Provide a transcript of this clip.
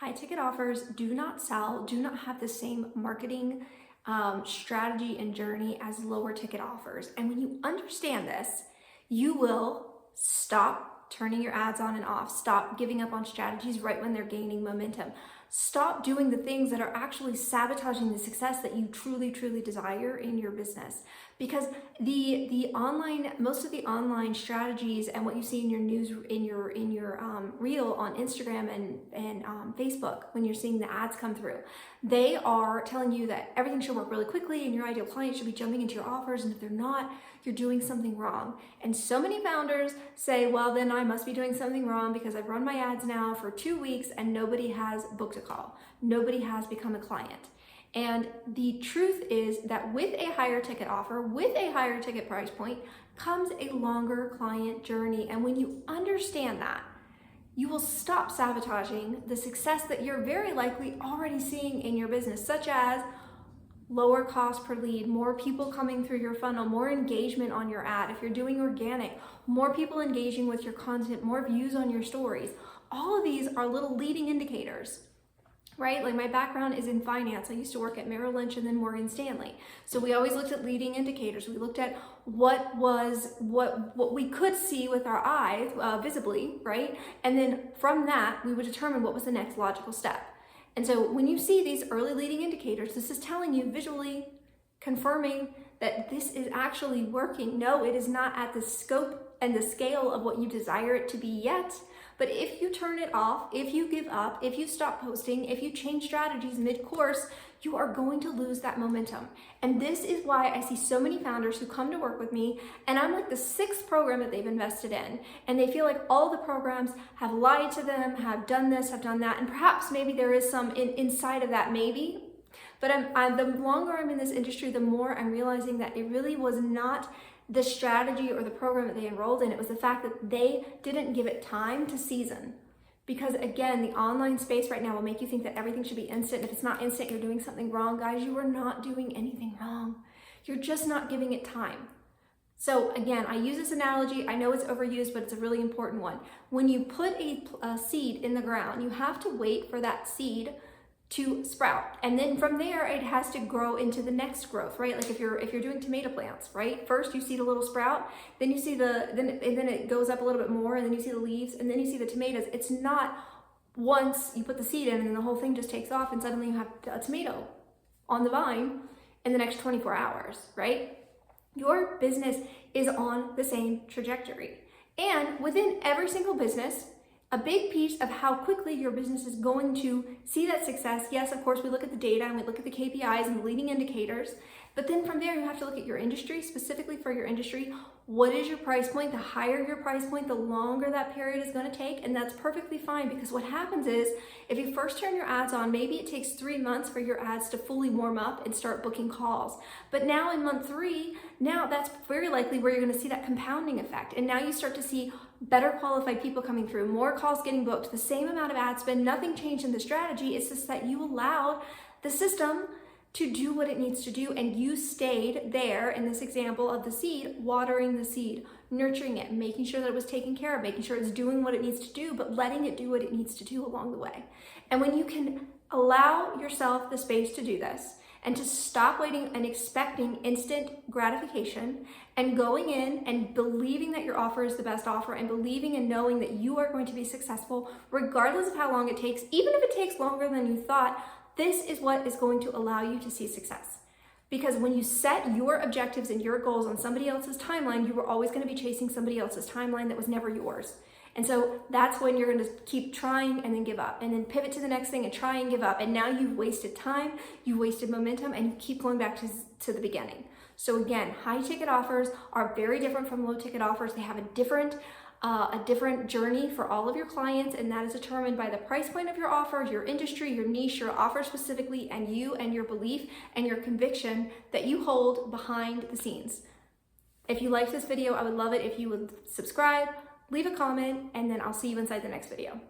High ticket offers do not sell, do not have the same marketing strategy and journey as lower ticket offers. And when you understand this, you will stop turning your ads on and off, stop giving up on strategies right when they're gaining momentum, stop doing the things that are actually sabotaging the success that you truly, truly desire in your business. Because most of the online strategies and what you see in your news, in your reel on Instagram and Facebook, when you're seeing the ads come through, they are telling you that everything should work really quickly and your ideal client should be jumping into your offers, and if they're not, you're doing something wrong. And so many founders say, well, then I must be doing something wrong because I've run my ads now for 2 weeks and nobody has booked a call. Nobody has become a client. And the truth is that with a higher ticket offer, with a higher ticket price point, comes a longer client journey. And when you understand that, you will stop sabotaging the success that you're very likely already seeing in your business, such as lower cost per lead, more people coming through your funnel, more engagement on your ad. If you're doing organic, more people engaging with your content, more views on your stories. All of these are little leading indicators, right? Like my background is in finance. I used to work at Merrill Lynch and then Morgan Stanley. So we always looked at leading indicators. We looked at what we could see with our eyes visibly, right? And then from that, we would determine what was the next logical step. And so when you see these early leading indicators, this is telling you visually, confirming that this is actually working. No, it is not at the scope and the scale of what you desire it to be yet. But if you turn it off, if you give up, if you stop posting, if you change strategies mid-course, you are going to lose that momentum. And this is why I see so many founders who come to work with me, and I'm like the 6th program that they've invested in, and they feel like all the programs have lied to them, have done this, have done that, and perhaps maybe there is some inside of that, maybe. But the longer I'm in this industry, the more I'm realizing that it really was not the strategy or the program that they enrolled in. It was the fact that they didn't give it time to season. Because again, the online space right now will make you think that everything should be instant. If it's not instant, you're doing something wrong. Guys, you are not doing anything wrong. You're just not giving it time. So again, I use this analogy. I know it's overused, but it's a really important one. When you put a seed in the ground, you have to wait for that seed to sprout, and then from there it has to grow into the next growth, right? Like if you're doing tomato plants, right? First you see the little sprout, then you see then it goes up a little bit more, and then you see the leaves, and then you see the tomatoes. It's not once you put the seed in and then the whole thing just takes off and suddenly you have a tomato on the vine in the next 24 hours, right? Your business is on the same trajectory, and within every single business, a big piece of how quickly your business is going to see that success. Yes, of course, we look at the data and we look at the KPIs and the leading indicators, but then from there you have to look at your industry, specifically for your industry. What is your price point? The higher your price point, the longer that period is going to take, and that's perfectly fine, because what happens is if you first turn your ads on, maybe it takes 3 months for your ads to fully warm up and start booking calls. But now in month 3, now that's very likely where you're going to see that compounding effect, and now you start to see better qualified people coming through, more calls getting booked, the same amount of ad spend, nothing changed in the strategy. It's just that you allowed the system to do what it needs to do, and you stayed there in this example of the seed, watering the seed, nurturing it, making sure that it was taken care of, making sure it's doing what it needs to do, but letting it do what it needs to do along the way. And when you can allow yourself the space to do this, and to stop waiting and expecting instant gratification, and going in and believing that your offer is the best offer, and believing and knowing that you are going to be successful regardless of how long it takes, even if it takes longer than you thought, this is what is going to allow you to see success. Because when you set your objectives and your goals on somebody else's timeline, you were always going to be chasing somebody else's timeline that was never yours. And so that's when you're going to keep trying and then give up, and then pivot to the next thing and try and give up. And now you've wasted time, you've wasted momentum, and you keep going back to the beginning. So again, high ticket offers are very different from low ticket offers. They have a different journey for all of your clients, and that is determined by the price point of your offer, your industry, your niche, your offer specifically, and you and your belief and your conviction that you hold behind the scenes. If you liked this video, I would love it if you would subscribe, leave a comment, and then I'll see you inside the next video.